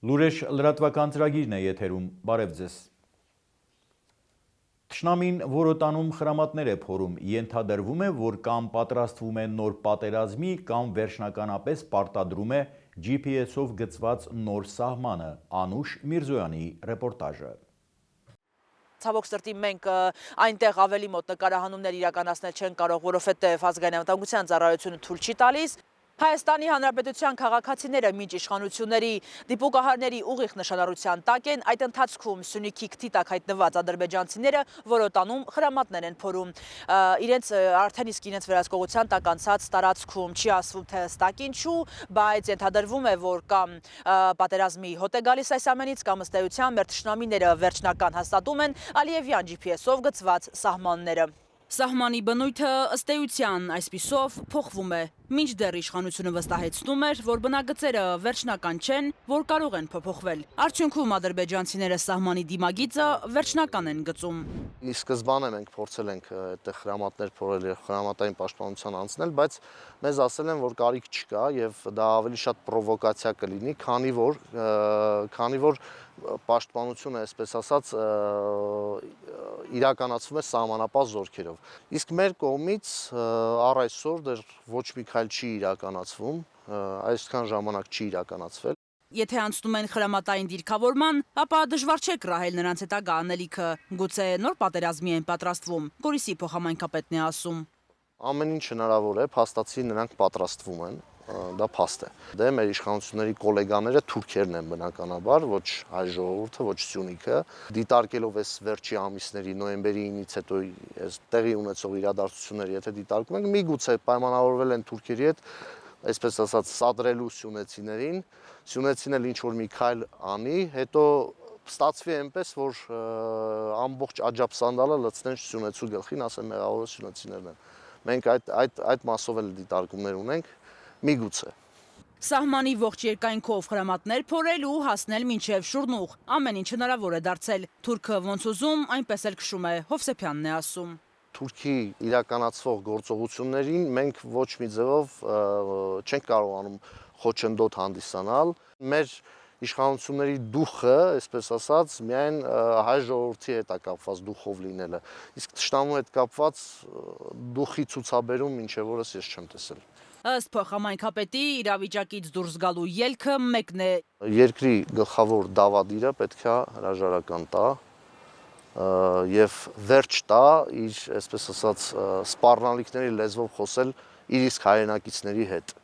Լուրեշ լրատվական ծրագիրն է եթերում, բարև ձեզ։ Թշնամին որոտանում խրամատներ է փորում, ենթադրվում է, որ կամ պատրաստվում է նոր պատերազմի, կամ վերջնականապես պարտադրում է GPS-ով գծված նոր սահմանը, Անուշ Միրզոյանի ռեպորտաժը։ Ցավոք սրտի մենք այնտեղ ավելի մոտ նկարահանումներ իրականացնել չեն կարող, որովհետև ազգային անվտանգության ծառայությունը թույլ չի տալիս։ Հայաստանի Հանրապետության քաղաքացիները մինչ իշխանությունների դիպուկահարների ուղիղ նշանառության տակ են, այդ ընթացքում Սյունիքի քթի տակ հայտնված ադրբեջանցիները որոտանում խրամատներ են փորում։ Արդեն իսկ իրենց վերահսկողության տակ անցած տարածքում չի ասվում թե հստակ ինչու, բայց ենթադրվում է, որ կամ պատերազմի հոտ է գալիս այս ամենից, կամ ըստ էության մեր թշնամիները վերջնական հաստատում են Ալիևյան GPS-ով գծված սահմանները։ Սահմանի բնույթը ըստ էության այսպիսով փոխվում է։ Մինչդեռ իշխանությունը վստահեցնում էր, որ բնագծերը վերջնական չեն, որ կարող են փոփոխվել։ Արդյունքում ադրբեջանցիները սահմանի դիմագիծը վերջնական են գծում։ Ի սկզբանե մենք փորձել ենք այդտեղ խրամատներ փորել եւ խրամատային պաշտպանության անցնել, բայց մեզ ասել են, որ կարիք չկա եւ դա ավելի շատ պրովոկացիա կլինի, քանի որ պաշտպանությունը, այսպես ասած, իրականացվում է սահմանապահ զորքերով։ Իսկ մեր կողմից առ այսօր դեռ ոչ մի քայլ չի իրականացվում, այսքան ժամանակ չի իրականացվել։ Եթե անցնում են խրամատային դիրքավորման, ապա դժվար չէ կռահել նրանց հետագա անելիքը։ Գուցե նոր պատերազմի են պատրաստվում, Գորիսի փոխհամայնքապետն է ասում։ Ամեն ինչ հնարավոր է, փաստացի նրանք պատրաստվում են, դա փաստ է։ Դե մեր իշխանությունների գոլեգաները թուրքերն են բնականաբար, ոչ հայ ժողովուրդը, ոչ Սյունիքը, դիտարկելով այս վերջի ամիսների նոյեմբերի 9-ից հետո այս տեղի ունեցող իրադարձությունները, եթե դիտարկում ենք, միգուցե պայմանավորվել են թուրքերի հետ, այսպես ասած, սադրելու սյունեցիներին, սյունեցին էլ ինչ որ մի քայլ անի, հետո ստացվի այնպես, որ ամբողջ աջափսանդալը լցնեն սյունեցու գլխին, ասեն մեղավորը սյունեցիներն են։ Մենք այդ մասով էլ դիտարկումներ ունենք, միգուցե։ Սահմանի ողջ երկայնքով խրամատներ փորել ու հասնել մինչև Շուրնուղ։ Ամեն ինչ հնարավոր է դարձել։ Թուրքը ոնց ուզում, այնպես էլ քշում է, Հովսեփյանն է ասում։ Թուրքի իրականացվող գործողություններին մենք ոչ մի ձևով չենք կարողանում խոչընդոտ հանդիսանալ։ Մեր իշխանությունների դուխը, այսպես ասած, միայն հայ ժողովրդի հետ է կապված դուխով լինելը։ Իսկ թշնամու հետ կապված դուխի ցուցաբերում մինչև օրս ես չեմ տեսել։ Ըստ փոխհամայնքապետի իրավիճակից դուրս գալու ելքը մեկն է։ Երկրի գլխավոր դավադիրը պետք է հրաժարական տա եւ վերջ տա իր, այսպես ասած, սպառնալիքների լեզվով խոսել իր իսկ հայրենակիցների հետ։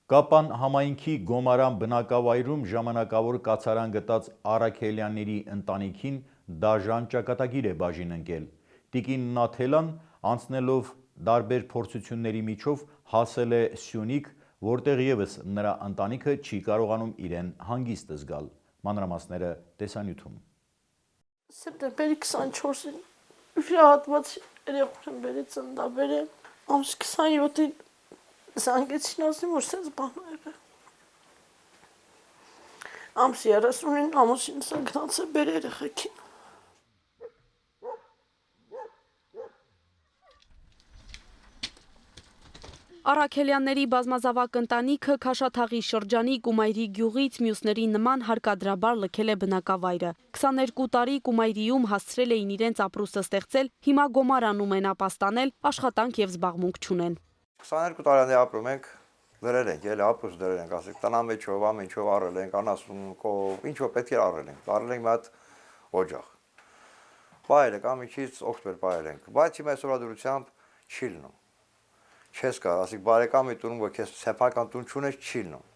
Կապան համայնքի Գոմարան բնակավայրում ժամանակավոր կացարան գտած Արաքելյանների ընտանիքին դաժան ճակատագիր է բաժին ընկել։ Տիկին Նաթելան անցնելով տարբեր փորձությունների միջով հասել է Սյունիք, որտեղ եւս նրա ընտանիքը չի կարողանում իրեն հանգիստ զգալ։ Մանրամասները տեսանյութում։ Սեպտեմբերի 24-ին հրահատված երեխան բերեց ծննդաբերը, ամս 27-ին զանգեցին ասեմ, որ սենց բան է եղել։ Ամս 30-ին ամուսինս գնաց է բեր երեխեքին։ Արաքելյանների բազմազավակ ընտանիքը Քաշաթաղի շրջանի Կումայրի գյուղից մյուսների նման հարկադրաբար լքել է բնակավայրը։ 22 տարի Կումայրիում հասցրել էին իրենց ապրուստը ստեղծել, հիմա Գոմարանում են ապաստանել, աշխատանք եւ զբաղմունք չունեն։ 22 տարի ապրում ենք, դրել ենք, էլի ապրուստ դրել ենք, ասենք տնամեջով, ամենչով առել ենք, անասունքով, ինչով պետք է առել ենք։ Առել ենք մի հատ օջախ։ Բայել ենք, ամիջից օգտվել բայել ենք, բայց հիմա այս օրադրությամբ չի լինում։ Չես կարող, ասիկ բարեկամի տունում, որ քեզ սեփական տուն չունես, չի լինում։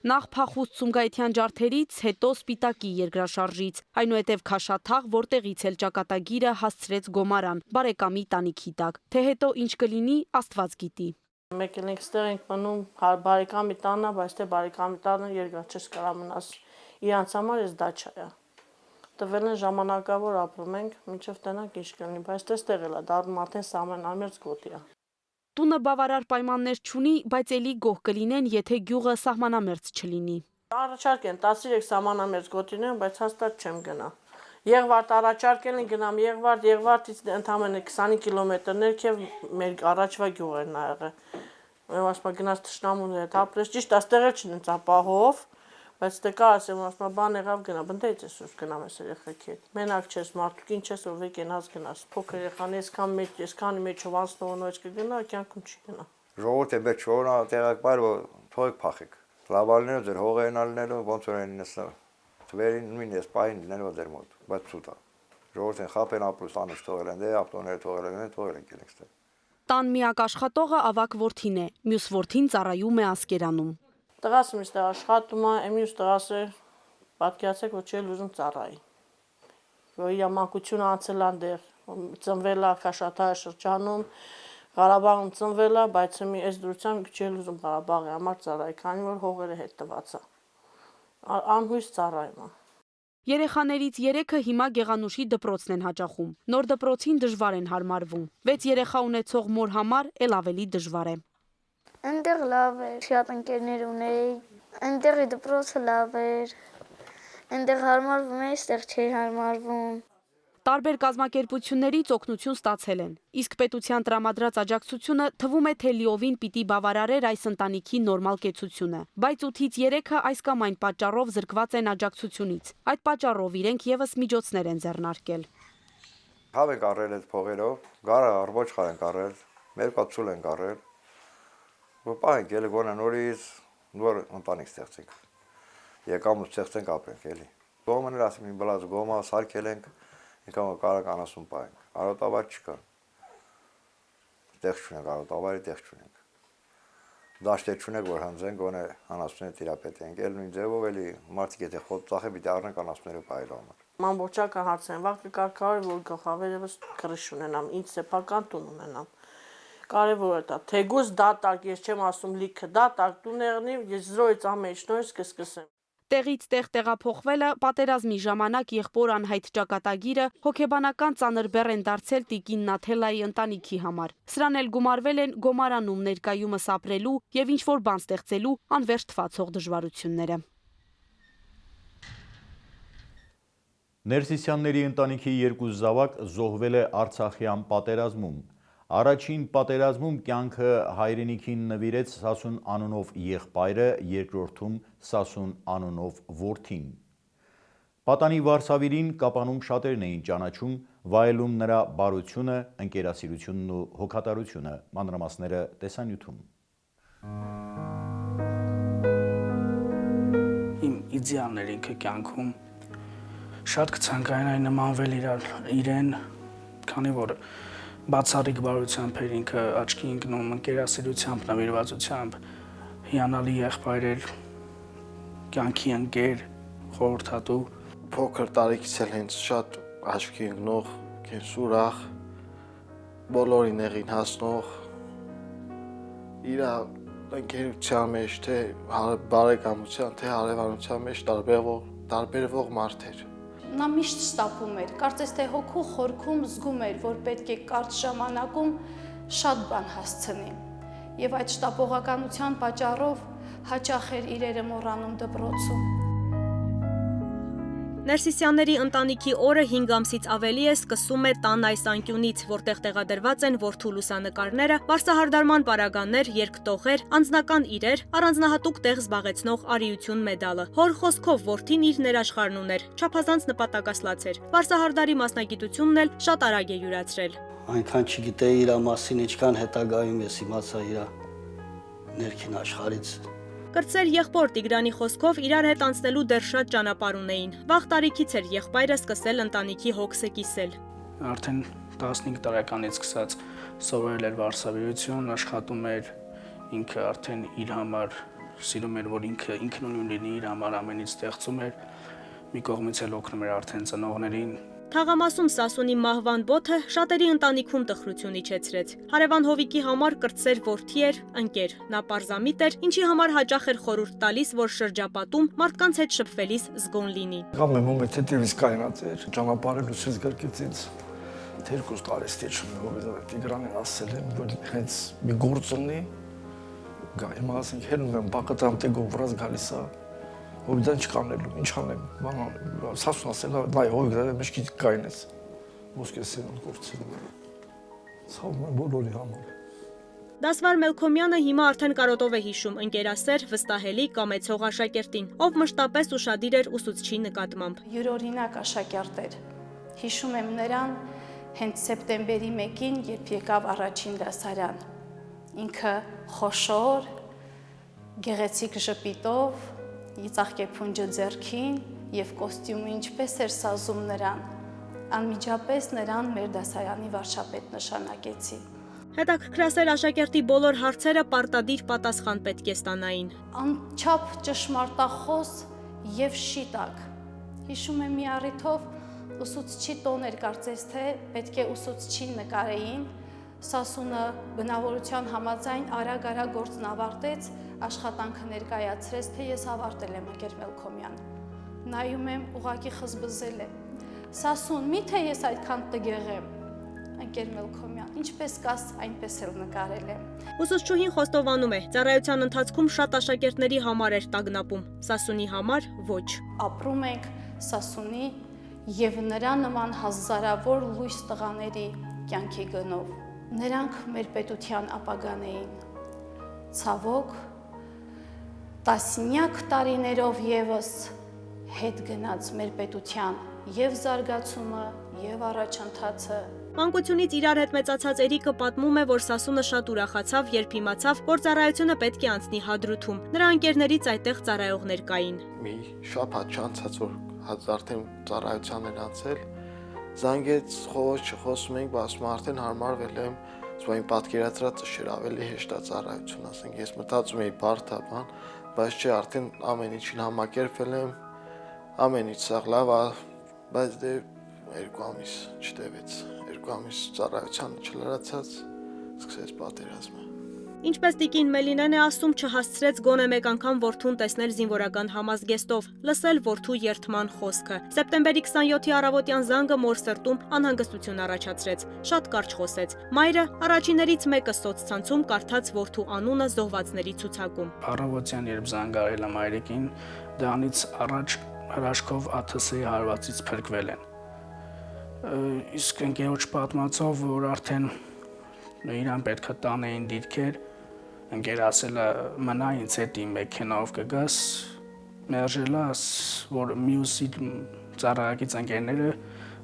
Նախ փախուստ Սումգայիթյան ջարդերից, հետո Սպիտակի երկրաշարժից, այնուհետև Քաշաթաղ, որտեղից էլ ճակատագիրը հասցրեց Գոմարան, բարեկամի տանիքի տակ, թե հետո ինչ կլինի, Աստված գիտի։ Մեկ էլ ստեղ ենք մնում բարեկամի տանը, բայց թե բարեկամի տանը երկար չես կարող մնաս։ Իրանց համար էս դաչա է։ Տվել են ժամանակավոր ապրում ենք, մինչև տենանք ինչ կլինի, բայց այստեղ էլ է դառնում արդեն սահմանամերձ գոտի է։ Տունը բավարար պայմաններ չունի, բայց էլի գոհ կլինեն, եթե գյուղը սահմանամերձ չլինի։ Առաջարկ են 13 սահմանամերձ գոտիներ, բայց հաստատ չեմ գնա։ Եղվարդ առաջարկել են գնամ Եղվարդից ընդամենը 20 կիլոմետր ներքև մեր առաջվա գյուղերն ա եղել։ Եմ ասում գնաց թշնամուների հետ ապրես, ճիշտ այստեղ էլ չնենց ապահով, բայց դե կա ասեմ, ասում բան եղավ գնա, բնդեից ես ուր գնամ ես երեխեքի հետ։ Մենակ չես, մարդու ինչ ես, որ վեկենաց գնաս, փոքր երեխան այսքանի մեջով անցնողն ոչ կգնա, կյանքում չի գնա։ Ժողովուրդը մեջ չորնա տեղակ բայր, որ թողեք փախեք։ Լավալները ձեր հողերն ալնելու ոնց որ են նստել։ Թվերին նույն ես պայն լինելու ձեր մոտ, բայց ցույց է։ Ժողովուրդն խապեն ապրուս անիշ թողել են, դե ավտոները թողել են, թողել են գելեքստե։ Տան միակ աշխատողը ավագ որդին է, մյուս որդին ծառայում է Ասկերանում։ Տղաս ինձ դեռ աշխատում է, մյուս տղաս է պատկերացեք, որ չի ուզում ծառայի։ Որ իր մանկությունը անցել է դեռ, ծնվել է Քաշաթաղի շրջանում, Ղարաբաղում ծնվել է, բայց մի այս դրությամբ չի ուզում Ղարաբաղի համար ծառայի, քանի որ հողերը հետ տված է։ Անհույս ծառայում է։ Երեխաներից 3-ը հիմա Գեղանուշի դպրոցն են հաճախում։ Նոր դպրոցին դժվար են հարմարվում։ 6 երեխա ունեցող մոր համար էլ ավելի դժվար է։ Այնտեղ լավ էր, շատ ընկերներ ունեի, այնտեղի դպրոցը լավ էր, այնտեղ հարմարվում էի, այստեղ չէի հարմարվում։ Տարբեր կազմակերպություններից օգնություն ստացել են, իսկ պետության տրամադրած աջակցությունը թվում է թե լիովին պիտի բավարարեր այս ընտանիքի նորմալ կեցությունը, բայց 8-ից 3-ը այս կամ այն պատճառով զրկված են աջակցությունից։ Այդ պատճառով իրենք եւս միջոցներ են ձեռնարկել։ Հավ ենք առել այդ փողերով, գարը առողջ խար ենք առել, մերկացուլ ենք առել։ Որ պահենք ելը գոնե նորից նոր ընտանիք ստեղծենք։ Եկամուտ ստեղծենք ապրենք էլի։ Գոմն էլ ասում իմ բլազ գոմա սարքել ենք, ինքան կարող անասուն պահենք։ Արոտավար չկա։ Տեղ չունենք, արոտավարի տեղ չունենք։ Դաշտեր չունենք, որ հանձենք, գոնե անասունները տիրապետենք։ Էլ նույն ձևով էլի մարդիկ եթե խոտ ծախե պիտի առնենք անասունները պահելու համար։ Ամբողջական հարցն է, վաղ կկարգավորի, որ գլխավերևս քրիշ ունենամ, ինձ սեփական տուն ունենամ։ Կարևոր է դա, թեգուզ դատարկ, ես չեմ ասում լիքը, դատարկ տուն եղնի, ես 0-ից ամեն ինչ նորից կսկսեմ։ Տեղից տեղ տեղափոխվելը, պատերազմի ժամանակ եղբոր անհայտ ճակատագիրը հոգեբանական ծանր բեռ են դարձել տիկին Նաթելայի ընտանիքի համար։ Սրան էլ գումարվել են Գոմարանում ներկայումս ապրելու եւ ինչ-որ բան ստեղծելու անվերջ թվացող դժվարությունները։ Ներսիսյանների ընտանիքի 2 զավակ զոհվել է Արցախյան պատերազմում։ Առաջին պատերազմում կյանքը հայրենիքին նվիրեց Սասուն անունով եղբայրը, երկրորդում Սասուն անունով որդին։ Պատանի Վարսավիրին Կապանում շատերն էին ճանաչում, վայելում նրա բարությունը, ընկերասիրությունն ու հոգատարությունը։ Մանրամասները տեսանյութում։ Իմ իդեալներ ինքը կյանքում շատ կցանկանայի նմանվել իրեն, քանի որ բացառիկ բարությամբ էր ինքը աչքի ընկնում, ընկերասիրությամբ, նվիրվածությամբ, հիանալի եղբայր էր, կյանքի ընկեր, խորհրդատու։ Փոքր տարիքից էլ հենց շատ աչքի ընկնող, քեզ ուրախ, բոլորի նեղին հասնող, իր ընկերության մեջ, թե բարեկամության, թե հարևանության մեջ տարբերվող մարդ էր։ Նա միշտ շտապում էր, կարծես թե հոգու խորքում զգում էր, որ պետք է կարճ ժամանակում շատ բան հասցնի։ Եվ այդ շտապողականության պատճառով հաճախ էր իրերը մոռանում դպրոցում։ Ներսիսյանների ընտանիքի օրը 5 ամսից ավելի է սկսում է տան այս անկյունից, որտեղ տեղադրված են որդու լուսանկարները, վարսահարդարման պարագաներ, երգտողեր, անձնական իրեր, առանձնահատուկ տեղ զբաղեցնող արիություն մեդալը։ Հոր խոսքով որդին իր ներաշխարհն ուներ, չափազանց նպատակասլաց էր։ Վարսահարդարի մասնագիտությունն էլ շատ արագ է յուրացրել։ Այնքան չգիտեի իր մասին, ինչքան հետագայում ես իմացա իր ներքին աշխարհից։ Կրտսեր եղբոր Տիգրանի խոսքով իրար հետ անցնելու դեռ շատ ճանապարհ ունեին։ Վաղ տարիքից էր եղբայրը սկսել ընտանիքի հոգսը կիսել։ Արդեն 15 տարեկանից սկսած սովորել էր վարսավիրություն, աշխատում էր, ինքը արդեն իր համար սիրում էր, որ ինքը ինքնուրույն լինի, իր համար ամեն ինչ ստեղծում էր, մի կողմից էլ օգնում էր արդեն ծնողներին։ Թաղամասում Սասունի մահվան բոթը շատերի ընտանիքում տխրություն իջեցրեց։ Հարևան Հովիկի համար կրտսեր որդի էր, ընկեր, նա պարզամիտ էր, ինչի համար հաճախ էր խորհուրդ տալիս, որ շրջապատում մարդկանց հետ շփվելիս զգոն լինի։ Կամ եմ ում հետևից կայնած էր, ճանապարհելու ցույց գրկեց ինձ։ 2 տարի ստիճում ով Տիգրանին ասել եմ, որ հենց մի գործ ունի, գա իմ ասենք հելում եմ բակատամ տեգով վրազ գալիս է։ Հովիդան չկանելու, ինչ անեմ, բան անեմ, Սասուն ասել, նայ հովիդանը մեջքի կայնեց, ոսկե սերունդ գործել։ Ցավում եմ բոլորի համար, Դասվար Մելքոմյանը հիմա արդեն կարոտով է հիշում ընկերասեր, վստահելի, կամեցող աշակերտին, ով մշտապես ուշադիր էր ուսուցչի նկատմամբ։ Յուրօրինակ աշակերտ էր։ Հիշում եմ նրան հենց սեպտեմբերի 1-ին, երբ եկավ առաջին դասարան։ Ինքը խոշոր, գեղեցիկ ժպիտով, ծաղկեփունջը ձեռքին եւ կոստյումը ինչպես էր սազում նրան։ Անմիջապես նրան մեր դասարանի վարչապետ նշանակեցի։ Հետաքրքրասեր աշակերտի բոլոր հարցերը պարտադիր պատասխան պետք է ստանային։ Անչափ ճշմարտախոս եւ շիտակ։ Հիշում եմ մի առիթով ուսուցչի տոն էր, կարծես թե պետք է ուսուցչին նկարեին։ Սասունը բնավորության համաձայն արագ-արագ գործն ավարտեց, աշխատանքը ներկայացրեց, թե ես ավարտել եմ, ընկեր Մելքոմյան։ Նայում եմ, ուղղակի խզբզել է։ Սասուն, միթե ես այդքան տգեղ եմ։ Ընկեր Մելքոմյան, ինչպես կաս, այնպես էլ նկարել եմ։ Ուսուցչուհին խոստովանում է, ծառայության ընթացքում շատ աշակերտների համար էր տագնապում, Սասունի համար ոչ։ Ապրում ենք Սասունի եւ նրա նման հազարավոր լույս տղաների կյանքի գնով։ Նրանք մեր պետության ապագան էին։ Ցավոք, տասնյակ տարիներով եւս հետ գնաց մեր պետության եւ զարգացումը եւ առաջընթացը։ Մանկությունից իրար հետ մեծացած Էրիկը պատմում է, որ Սասունը շատ ուրախացավ, երբ իմացավ, որ ծառայությունը պետք է անցնի Հադրութում։ Նրա ընկերներից այդտեղ ծառայողներ կային։ Մի շաբաթ չանցած որ արդեն ծառայության են անցել, զանգեց, խոսում ենք, ասում արդեն հարմարվել եմ, ասում եմ պատկերացրածը շեր ավելի հեշտ է ծառայություն, ասենք ես մտածում էի բարդ է բան, բայց չէ, արդեն ամեն ինչին համակերպվել եմ, ամեն ինչ սաղ լավ է, բայց դե 2 ամիս չտևեց, 2 ամիս ծառայության չլրացած, սկսեց պատերազմը։ Ինչպես տիկին Մելինեն է ասում, չհասցրեց գոնե մեկ անգամ որդուն տեսնել զինվորական համազգեստով, լսել որդու երդման խոսքը։ Սեպտեմբերի 27-ի առավոտյան զանգը մոր սրտում անհանգստություն առաջացրեց, շատ կարճ խոսեց։ Մայրը առաջիներից մեկը սոցցանցում կարդաց որդու անունը զոհվածների ցուցակում։ Առավոտյան երբ զանգարել եմ Այրիկին, դրանից առաջ հրաշքով ԱԹՍ-ի հարվածից փրկվել են։ Իսկ ընկերոջ պատմածով, որ արդեն իրան պետք է տանեին դիրքեր, ընկեր ասել է մնա ինձ հետ իմ մեքենայով կգաս, մերժելա, որ մյուսի ծառայակից ընկերները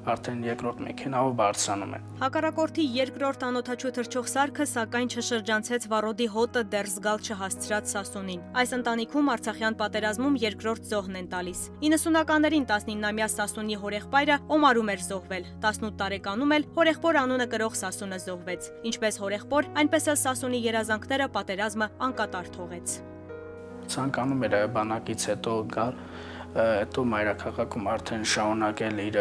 արդեն երկրորդ մեքենայով բարձրանում են։ Հակառակորդի երկրորդ անօթաչու թռչող սարքը սակայն չշրջանցեց Վառոդի հոտը դեռ զգալ չհասցրած Սասունին։ Այս ընտանիքում Արցախյան պատերազմում երկրորդ զոհն են տալիս։ 90-ականներին 19-ամյա Սասունի հորեղբայրը Օմարում էր զոհվել։ 18 տարեկանում էլ հորեղբոր անունը կրող Սասունը զոհվեց։ Ինչպես հորեղբոր, այնպես էլ Սասունի երազանքները պատերազմը անկատար թողեց։ Ցանկանում էր բանակից հետո գալ, հետո մայրաքաղաքում արդեն շարունակել իր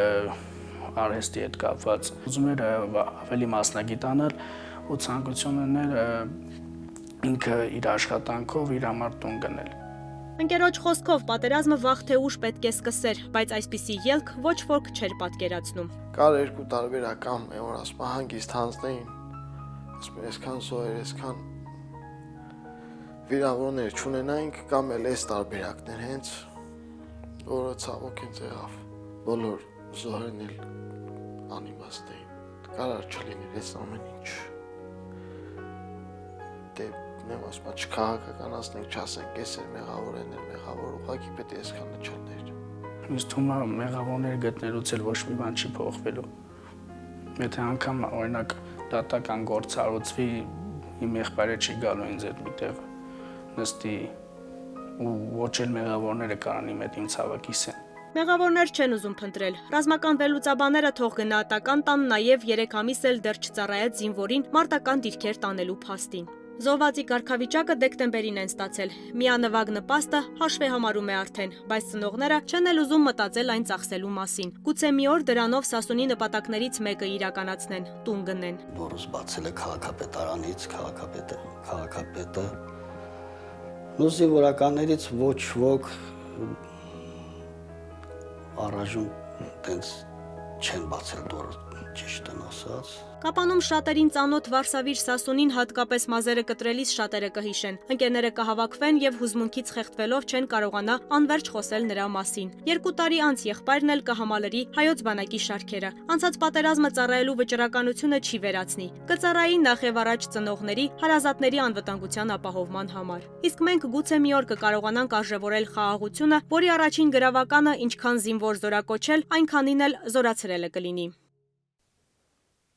արհեստի հետ կապված։ Ուզում էր ավելի մասնագիտանալ ու ցանկություն ուներ ինքը իր աշխատանքով իր համար տուն գնել։ Ընկերոջ խոսքով պատերազմը վաղ թե ուշ պետք է սկսեր, բայց այսպիսի ելք ոչ ոք չէր պատկերացնում։ Կար 2 տարբերական, որ ասում հանգիստ հանձնեին, ասում այսքան զոհեր, այսքան վիրավորներ չունենայինք, կամ էլ այս տարբերակներ հենց, որը ցավոք հենց եղավ։ Բոլոր զոհերն էլ անիմաստ էին, կարար չլիներ այս ամեն ինչ։ Դե նեմ ասում, չքաղաքականացնենք, չասենք, ես էլ մեղավոր են, մեղավոր ուղղակի պետք է այսքանը չլներ։ Ինձ թվում է մեղավորներ գտնելուց էլ ոչ մի բան չի փոխվելու։ Եթե անգամ օրինակ դատական գործ արվի, իմ եղբայրը չի գալու ինձ այդ միտեղ նստի ու ոչ էլ մեղավորները կարան իմ հետ ինձ հավաքիսեն։ Մեղավորներ չեն ուզում փնտրել։ Ռազմական վերլուծաբանները թող գնահատական տան նաև 3 ամիս էլ դեռ չծառայած զինվորին մարտական դիրքեր տանելու փաստին։ Զոհվածի կարգավիճակը դեկտեմբերին են ստացել։ Միանվագ նպաստը հաշվի համարում է արդեն, բայց ծնողները չեն էլ ուզում մտածել այն ծախսելու մասին։ Գուցե մի օր դրանով Սասունի նպատակներից մեկը իրականացնեն, տուն գնեն։ Դուրս բացել է քաղաքապետարանից, քաղաքապետը նույն զինվորականներից ոչ ոք առայժմ տենց չեն բացել դուրս ճիշտն ասած։ Կապանում շատերին ծանոթ Վարշավիր Սասունին հատկապես մազերը կտրելիս շատերը կհիշեն։ Ընկերները կհավաքվեն եւ հուզմունքից խեղդվելով չեն կարողանա անverջ խոսել նրա մասին։ 2 տարի անց եղբայրն էլ կհամալրի հայոց բանակի շարքերը։ Անցած պատերազմը ծառայելու վճռականությունը չի վերացնի։ Կծառայի նախ եւ առաջ ծնողների, հարազատների անվտանգության ապահովման համար։ Իսկ մենք գուցե մի օր կկարողանանք արժևորել խաղաղությունը, որի առաջին գրավականը ինչքան զինվոր զորակոչել, այնքանին էլ զորացրելը կլինի։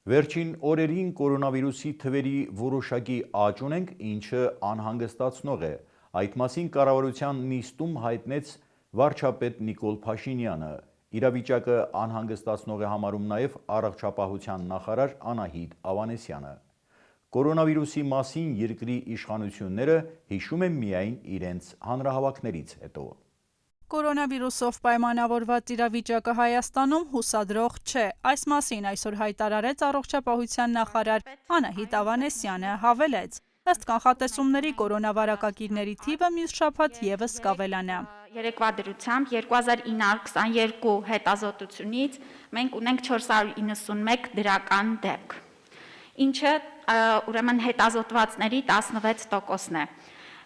Վերջին օրերին կորոնավիրուսի թվերի որոշակի աճ ունենք, ինչը անհանգստացնող է։ Այդ մասին կառավարության նիստում հայտնեց վարչապետ Նիկոլ Փաշինյանը։ Իրավիճակը անհանգստացնող է համարում նաև առողջապահության նախարար Անահիտ Ավանեսյանը։ Կորոնավիրուսի մասին երկրի իշխանությունները հիշում են միայն իրենց հանրահավաքներից հետո։ Կորոնավիրուսով պայմանավորված իրավիճակը Հայաստանում հուսադրող չէ։ Այս մասին այսօր հայտարարեց առողջապահության նախարար Անահիտ Ավանեսյանը, հավելեց. ըստ կանխատեսումների կորոնավարակակիրների թիվը մյուս շաբաթ ևս կավելանա։ Երեկվա դրությամբ 2922 հետազոտությունից մենք ունենք 491 դրական դեպք, ինչը ուրեմն հետազոտվածների 16%-ն է։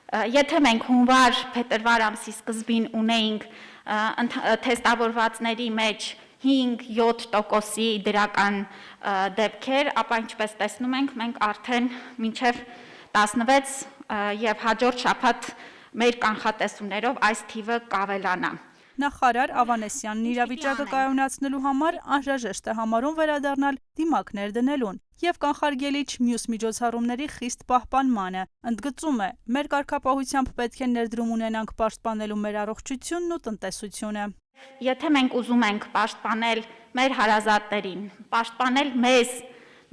Եթե մենք հունվար-փետրվար ամսի սկզբին ունեինք թեստավորվածների մեջ 5-7%-ի դրական դեպքեր, ապա ինչպես տեսնում ենք, մենք արդեն մինչև 16 եւ հաջորդ շաբաթ մեր կանխատեսումներով այս թիվը կավելանա։ Նախարար Ավանեսյանն իրավիճակը կայունացնելու համար անհրաժեշտ է համարում վերադառնալ դիմակներ դնելուն եւ կանխարգելիչ մյուս միջոցառումների խիստ պահպանմանը։ Ընդգծում է, մեր կարգապահությամբ պետք է ներդրում ունենանք պաշտպանելու մեր առողջությունն ու տնտեսությունը։ Եթե մենք ուզում ենք պաշտպանել մեր հարազատներին, պաշտպանել մեզ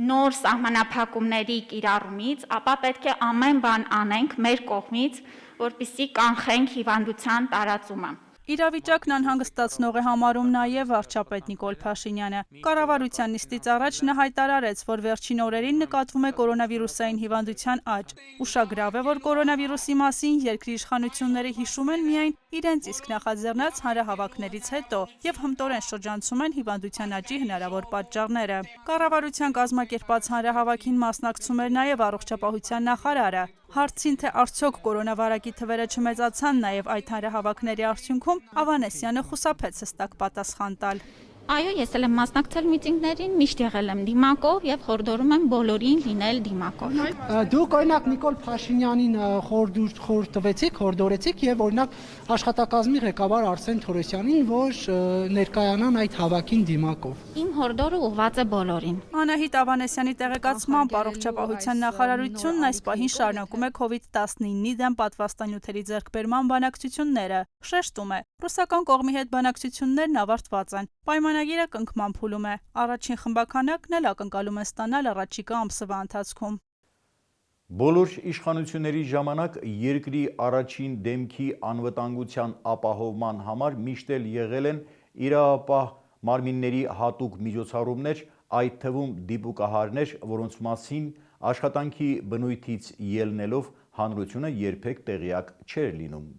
նոր սահմանափակումների կիրառումից, ապա պետք է ամեն բան անենք մեր կողմից, որպեսզի կանխենք հիվանդության տարածումը։ Իրավիճակն անհանգստացնող է համարում նաև վարչապետ Նիկոլ Փաշինյանը։ Կառավարության նիստից առաջ նա հայտարարեց, որ վերջին օրերին նկատվում է կորոնավիրուսային հիվանդության աճ։ Ուշագրավ է, որ կորոնավիրուսի մասին երկրի իշխանությունները հիշում են միայն իրենց իսկ նախաձեռնած հանրահավաքներից հետո եւ հմտորեն շրջանցում են հիվանդության աճի հնարավոր պատճառները։ Կառավարության կազմակերպած հանրահավաքին մասնակցում էր նաև առողջապահության նախարարը։ Հարցին, թե արդյոք կորոնավարակի թվերը չմեծացան նաև այդ հանրահավաքների արդյունքում, Ավանեսյանը խուսափեց հստակ պատասխան տալ։ Այո, ես էլ եմ մասնակցել միտինգներին, միշտ եղել եմ դիմակով եւ խորհուրդում եմ բոլորին լինել դիմակով։ Դուք օրինակ Նիկոլ Փաշինյանին խորհուրդ տվեցիք, խորհրդորեցիք եւ օրինակ աշխատակազմի ղեկավար Արսեն Թորոսյանին, որ ներկայանան այդ հավաքին դիմակով։ Իմ հորդորը ուղղված է բոլորին։ Անահիտ Ավանեսյանի տեղեկացմամբ առողջապահության նախարարությունն այս պահին շարունակում է COVID-19-ի դեմ պատվաստանյութերի ձեռքբերման բանակցությունները։ Շեշտում է, ռուսական կողմի հետ բանակցություններն ավարտված են։ Պայմանագիրը կնքման փուլում է։ Առաջին խմբականակն էլ ակնկալում է ստանալ առաջիկա ամսվա ընթացքում։ Բոլոր իշխանությունների ժամանակ երկրի առաջին դեմքի անվտանգության ապահովման համար միշտ էլ եղել են իրավապահ մարմինների հատուկ միջոցառումներ, այդ թվում դիպուկահարներ, որոնց մասին աշխատանքի բնույթից ելնելով հանրությունը երբեք տեղյակ չէր լինում։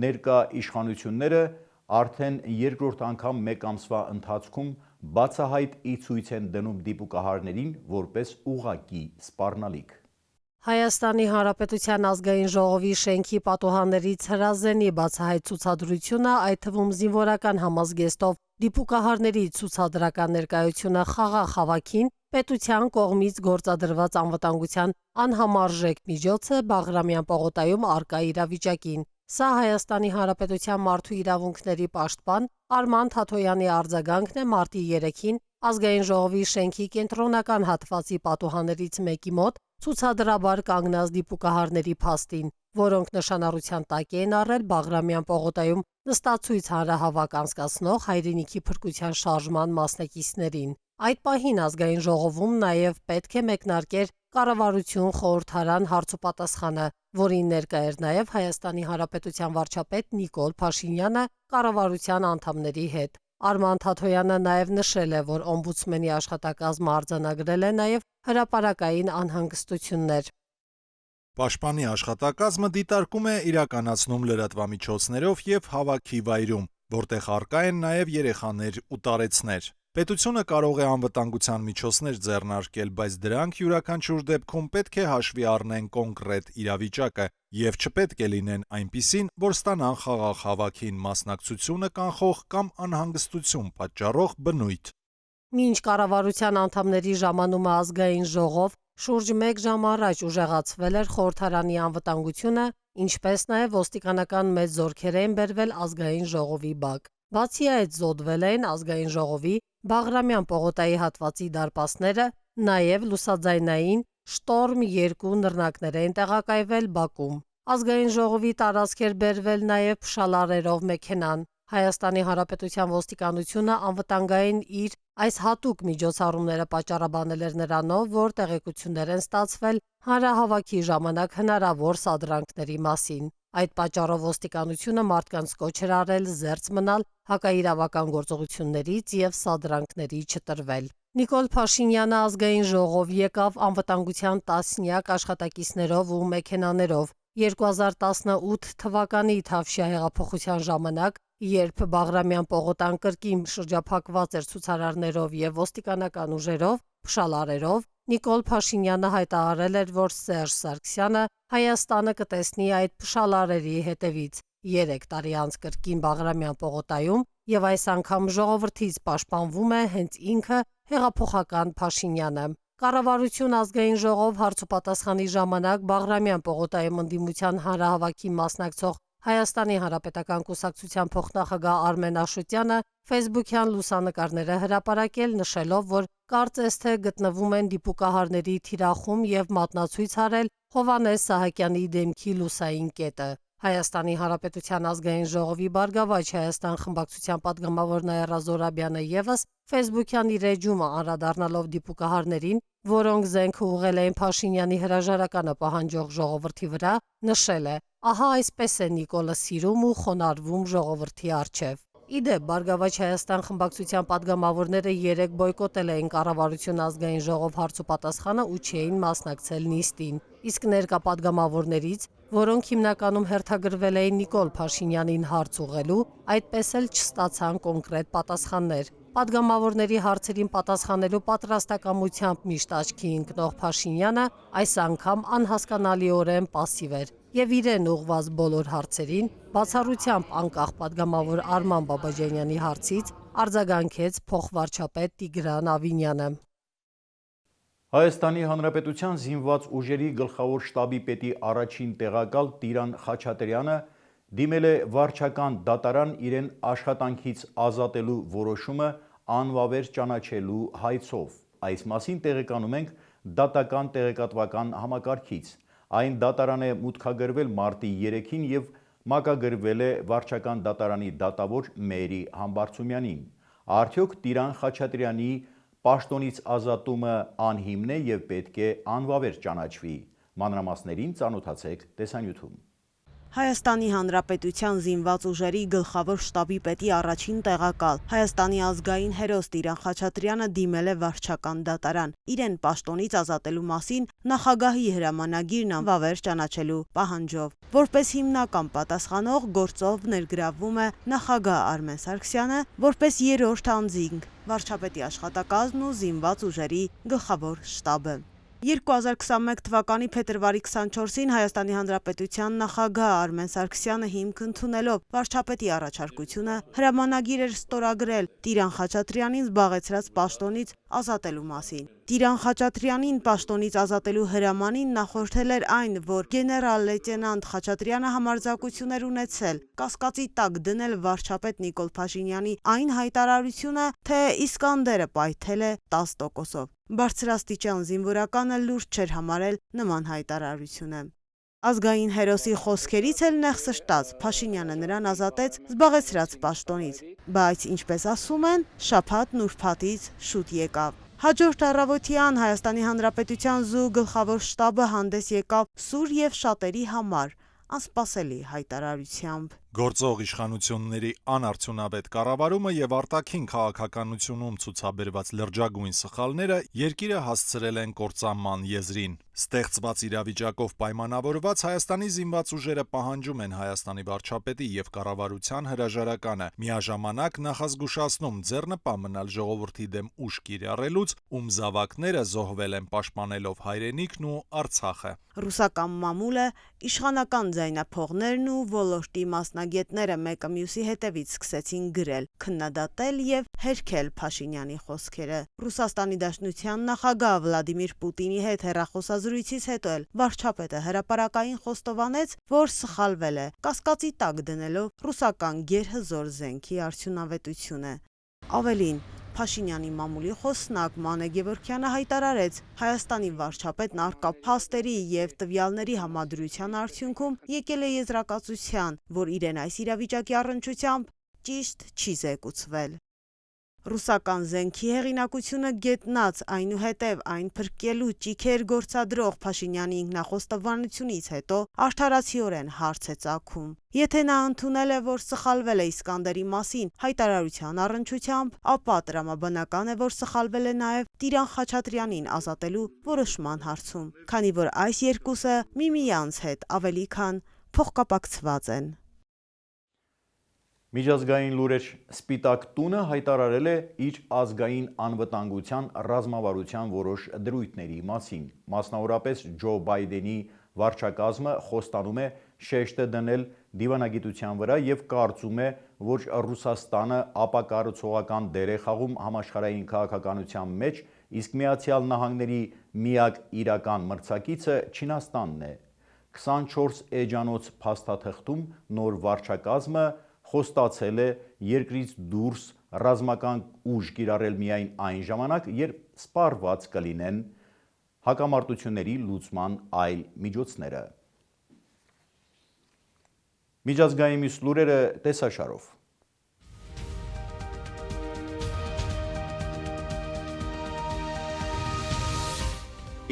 Ներկա իշխանությունները արդեն երկրորդ անգամ մեկ ամսվա ընթացքում բացահայտ ի ցույց են դնում դիպուկահարներին որպես ուղղակի սպառնալիք։ Հայաստանի Հանրապետության ազգային ժողովի շենքի պատուհաններից հրազենի բացահայտ ցուցադրությունը, այդ թվում զինվորական համազգեստով դիպուկահարների ցուցադրական ներկայությունը խաղաղ հավաքին պետության կողմից գործադրված անվտանգության անհամարժեք միջոց է Բաղրամյան պողոտայում արկա իրավիճակին։ Սա Հայաստանի Հանրապետության մարդու իրավունքների պաշտպան Արման Թաթոյանի արձագանքն է մարտի 3-ին ազգային ժողովի շենքի կենտրոնական հատվածի պատուհաններից մեկի մոտ ցուցադրաբար կանգնած դիպուկահարների փաստին, որոնք նշանառության տակ են առել Բաղրամյան պողոտայում նստացույց հանրահավաք անցկացնող հայրենիքի փրկության շարժման մասնակիցներին։ Այդ պահին ազգային ժողովում նաև պետք է մեկնարկեր կառավարություն խորհրդարան հարցոպատասխանը, որին ներկա էր նաև Հայաստանի Հանրապետության վարչապետ Նիկոլ Փաշինյանը կառավարության անդամների հետ։ Արման Թաթոյանը նաև նշել է, որ օմբուդսմենի աշխատակազմը արձանագրել է նաև հրապարակային անհանգստություններ։ Պաշտպանի աշխատակազմը դիտարկում է իրականացնում լրատվամիջոցներով եւ հավաքի վայրում, որտեղ առկա են նաև երեխաներ ու տարեցներ։ Պետությունը կարող է անվտանգության միջոցներ ձեռնարկել, բայց դրանք յուրաքանչյուր դեպքում պետք է հաշվի առնեն կոնկրետ իրավիճակը եւ չպետք է լինեն այնպիսին, որ ստանան խաղաղ հավաքին մասնակցությունը կանխող կամ անհանգստություն պատճառող բնույթ։ Մինչ կառավարության անդամների ժամանումը ազգային ժողով շուրջ 1 ժամ առաջ ուժեղացվել էր խորհրդարանի անվտանգությունը, ինչպես նաև ոստիկանական մեծ զորքեր էին բերվել ազգային ժողովի բակ։ Բացի այդ զոդվել են ազգային ժողովի Բաղրամյան պողոտայի հատվածի դարպասները, նաև լուսաձայնային Շտորմ 2 նռնակներ էին տեղակայվել Բաքում։ Ազգային ժողովի տարածք էր բերվել նաև փշալարերով մեքենան։ Հայաստանի Հանրապետության ոստիկանությունը անվտանգային իր այս հատուկ միջոցառումները պատճառաբանել էր նրանով, որ տեղեկություններ են ստացվել հանրահավաքի ժամանակ հնարավոր սադրանքների մասին։ Այդ պատճառով ոստիկանությունը մարդկանց կոչ էր արել զերծ մնալ հակաիրավական գործողություններից եւ սադրանքների չտրվել։ Նիկոլ Փաշինյանը ազգային ժողով եկավ անվտանգության տասնյակ աշխատակիցներով ու մեքենաներով։ 2018 թվականի Թավշյա հեղափոխության ժամանակ, երբ Բաղրամյան պողոտան կրկին շրջափակված էր ցուցարարներով եւ ոստիկանական ուժերով, փշալարերով, Նիկոլ Փաշինյանը հայտարարել էր, որ Սերժ Սարգսյանը Հայաստանը կտեսնի այդ փշալարերի հետևից 3 տարի անց կրկին Բաղրամյան պողոտայում եւ այս անգամ ժողովրդից պաշտպանվում է հենց ինքը հեղափոխական Փաշինյանը։ Կառավարություն ազգային ժողով հարցուպատասխանի ժամանակ Բաղրամյան պողոտայում ընդդիմության հանրահավաքի մասնակցող Հայաստանի Հանրապետական կուսակցության փոխնախագահ Արմեն Աշոտյանը Facebook-յան լուսանկարները հրապարակել նշելով, որ կարծես թե գտնվում են դիպուկահարների թիրախում եւ մատնացույց արել Հովհաննես Սահակյանի դեմքի լուսային կետը։ Հայաստանի Հանրապետության ազգային ժողովի Բարգավաճ Հայաստան խմբակցության պատգամավոր Նաիրա Զորաբյանը եւս Facebook-յան իր էջումը անդրադառնալով դիպուկահարներին, որոնք զենքը ուղղել էին Փաշինյանի հրաժարականը պահանջող ժողովրդի վրա, նշել է. «Ահա այսպես է Նիկոլը սիրում ու խոնարհվում ժողովրդի առջև»։ Իդեպ Բարգավաճ Հայաստան խմբակցության պատգամավորները 3 բոյկոտել էին կառավարություն ազգային ժողով հարցուպատասխանը ու չէին մասնակցել նիստին։ Իսկ ներկա պատգամավորներից, որոնք հիմնականում հերթագրվել էին Նիկոլ Փաշինյանին հարց ուղղելու, այդպես էլ չստացան կոնկրետ պատասխաններ։ Պատգամավորների հարցերին պատասխանելու պատրաստակամությամբ միշտ աչքի ընկնող Փաշինյանը այս անգամ անհասկանալիորեն պասիվ էր եւ իրեն ուղղված բոլոր հարցերին, բացառությամբ անկախ պատգամավոր Արման Բաբաջանյանի հարցից, արձագանքեց փոխվարչապետ Տիգրան Ավինյանը։ Հայաստանի Հանրապետության զինված ուժերի գլխավոր շտաբի պետի առաջին տեղակալ Տիրան Խաչատրյանը դիմել է վարչական դատարան իրեն աշխատանքից ազատելու որոշումը անվավեր ճանաչելու հայցով։ Այս մասին տեղեկանում ենք դատական տեղեկատվական համակարգից։ Այն դատարան է մուտքագրվել մարտի 3-ին եւ մակագրվել է վարչական դատարանի դատավոր Մերի Համբարձումյանին։ Արդյոք Տիրան Խաչատրյանի պաշտոնից ազատումը անհիմն է եւ պետք է անվավեր ճանաչվի։ Մանրամասներին ծանոթացեք տեսանյութում։ Հայաստանի Հանրապետության զինված ուժերի գլխավոր շտաբի պետի առաջին տեղակալ Հայաստանի ազգային հերոս Տիրան Խաչատրյանը դիմել է վարչական դատարան իրեն պաշտոնից ազատելու մասին նախագահի հրամանագիրն անվավեր ճանաչելու պահանջով։ Որպես հիմնական պատասխանող գործով ներգրավվում է նախագահ Արմեն Սարգսյանը, որպես երրորդ անձինք վարչապետի աշխատակազմն ու զինված ուժերի գլխավոր շտաբը։ 2021 թվականի փետրվարի 24-ին Հայաստանի Հանրապետության նախագահ Արմեն Սարգսյանը հիմք ընդունելով վարչապետի առաջարկությունը հրամանագիր էր ստորագրել Տիրան Խաչատրյանին զբաղեցրած պաշտոնից ազատելու մասին։ Տիրան Խաչատրյանին պաշտոնից ազատելու հրամանին նախորդել էր այն, որ գեներալ լեյտենանտ Խաչատրյանը համարձակություն էր ունեցել կասկածի տակ դնել վարչապետ Նիկոլ Փաշինյանի այն հայտարարությունը, թե Իսկանդերը պայթել է 10%-ով։ Բարձրաստիճան զինվորականը լուրջ չէր համարել նման հայտարարությունը։ Ազգային հերոսի խոսքերից էլ նեղսշտաց Փաշինյանը նրան ազատեց զբաղեցրած պաշտոնից, բայց ինչպես ասում են, շաբաթն ուրբաթից շուտ եկավ։ Հաջորդ առավոտյան Հայաստանի Հանրապետության ԶՈՒ գլխավոր շտաբը հանդես եկավ սուր եւ շատերի համար անսպասելի հայտարարությամբ։ Գործող իշխանությունների անարդյունավետ կառավարումը եւ արտաքին քաղաքականությունում ցուցաբերված լրջագույն սխալները երկիրը հասցրել են կործանման եզրին։ Ստեղծված իրավիճակով պայմանավորված Հայաստանի զինված ուժերը պահանջում են Հայաստանի վարչապետի եւ կառավարության հրաժարականը, միաժամանակ նախազգուշացնում ձեռնպա մնալ ժողովրդի դեմ ուժ կիրառելուց, ում զավակները զոհվել են պաշտպանելով հայրենիքն ու Արցախը։ Ռուսական մամուլը, իշխանական ձայնափողներն ու ոլորտի մասնագետները մեկը մյուսի հետևից սկսեցին գրել, քննադատել եւ հերքել Փաշինյանի խոսքերը։ Ռուսաստանի Դաշնության նախագահ Վլադիմիր Պուտինի հետ հեռախոսազրույցից հետո էլ վարչապետը հրապարակային խոստովանեց, որ սխալվել է, կասկածի տակ դնելով ռուսական գերհզոր զենքի արդյունավետությունը։ Ավելին, Փաշինյանի մամուլի խոսնակ Մանե Գևորգյանը հայտարարեց, Հայաստանի վարչապետն առկա փաստերի եւ տվյալների համադրության արդյունքում եկել է եզրակացության, որ իրեն այս իրավիճակի առնչությամբ ճիշտ չի զեկուցվել։ Ռուսական զենքի հեղինակությունը գետնած, այնուհետև այն փրկելու ճիգեր գործադրող Փաշինյանի ինքնախոստովանությունից հետո արդարացիորեն հարց է ծագում։ Եթե նա ընդունել է, որ սխալվել է Իսկանդերի մասին հայտարարության առնչությամբ, ապա տրամաբանական է, որ սխալվել է նաև Տիրան Խաչատրյանին ազատելու որոշման հարցում, քանի որ այս երկուսը միմյանց հետ ավելի քան փոխկապակցված են։ Միջազգային լուրեր Սպիտակ տունը հայտարարել է իր ազգային անվտանգության ռազմավարության որոշ դրույթների մասին։ Մասնավորապես Ջո Բայդենի վարչակազմը խոստանում է շեշտը դնել դիվանագիտության վրա եւ կարծում է, որ Ռուսաստանը ապակառուցողական դեր է խաղում համաշխարհային քաղաքականության մեջ, իսկ Միացյալ Նահանգների միակ իրական մրցակիցը Չինաստանն է։ 24 էջանոց փաստաթղթում նոր վարչակազմը խոստացել է երկրից դուրս ռազմական ուժ կիրառել միայն այն ժամանակ, երբ սպառված կլինեն հակամարտությունների լուծման այլ միջոցները։ Միջազգային մյուս լուրերը տեսաշարով։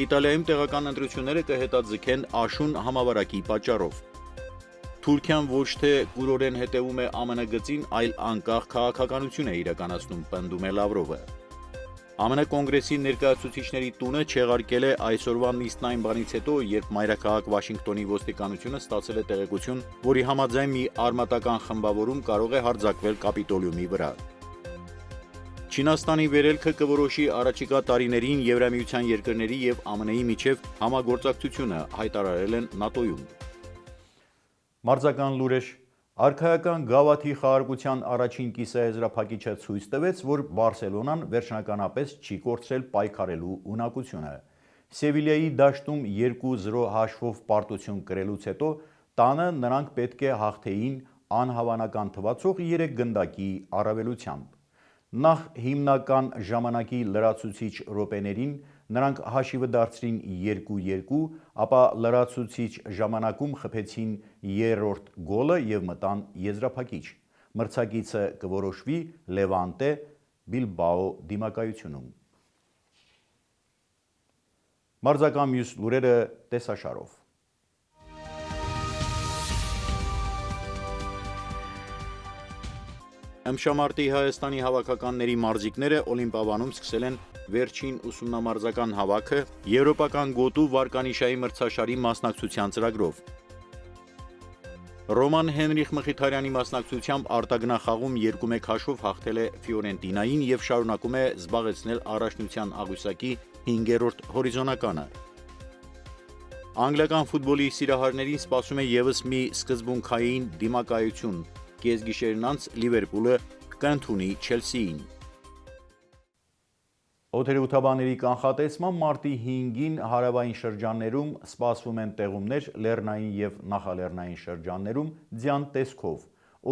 Իտալիայում տեղական ընտրությունները կհետաձգեն աշուն համավարակի պատճառով։ Թուրքիան ոչ թե կուրորեն հետևում է ԱՄՆ գծին, այլ անկախ քաղաքականություն է իրականացնում, պնդում է Լավրովը։ ԱՄՆ կոնգրեսի ներկայացուցիչների տունը չեղարկել է այսօրվա նիստն այն բանից հետո, երբ մայրաքաղաք Վաշինգտոնի ոստիկանությունը ստացել է տեղեկություն, որի համաձայն մի արմատական խմբավորում կարող է հարձակվել Կապիտոլիումի վրա։ Չինաստանի վերելքը կորոշի առաջիկա տարիներին Եվրամիության երկրների եւ ԱՄՆ-ի միջև համագործակցությունը, հայտարարել են ՆԱՏՕ-ում։ Մարզական լուրեր Արքայական գավաթի խաղարկության առաջին կիսաեզրափակիչը ցույց տվեց, որ Բարսելոնան վերջնականապես չի կորցրել պայքարելու ունակությունը։ Սևիլիայի դաշտում 2-0 հաշվով պարտություն կրելուց հետո տանը նրանք պետք է հաղթեին անհավանական թվացող 3 գնդակի առավելությամբ։ Նախ հիմնական ժամանակի լրացուցիչ րոպեներին նրանք հաշիվը դարձրին 2-2, ապա լրացուցիչ ժամանակում խփեցին երրորդ գոլը եւ մտան եզրափակիչ։ Մրցակիցը կորոշվի Լևանտե Բիլբաո դիմակայությունում։ Մարզական մյուս լուրերը տեսաշարով։ Ըմշամարտի Հայաստանի հավաքականների մարզիկները Օլիմպիադանում սկսել են վերջին ուսումնամարզական հավաքը Եվրոպական գոտու վարկանիշայի մրցաշարի մասնակցության ծրագրով։ Ռոման Հենրիխ Մխիթարյանի մասնակցությամբ արտագնախաղում 2-1 հաշվով հաղթել է Ֆիորենտինային եւ շարունակում է զբաղեցնել առաջնության աղյուսակի 5-րդ հորիզոնականը։ Անգլիական ֆուտբոլի սիրահարներին սպասում է եւս մի սկզբունքային դիմակայություն։ Կեսգիշերն անց Լիվերպուլը կընդունի Չելսիին։ Օդերեութաբանների կանխատեսման մարտի 5-ին հարավային շրջաններում սպասվում են տեղումներ, լեռնային եւ նախալեռնային շրջաններում ձյան տեսքով։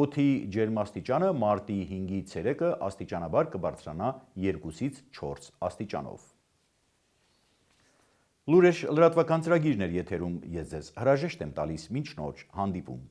Օդի ջերմաստիճանը մարտի 5-ի ցերեկը աստիճանաբար կբարձրանա 2-ից 4 աստիճանով։ Լուրեր լրատվական ծրագիրներ եթերում ես ձեզ հրաժեշտ եմ տալիս մինչ նոր հանդիպում։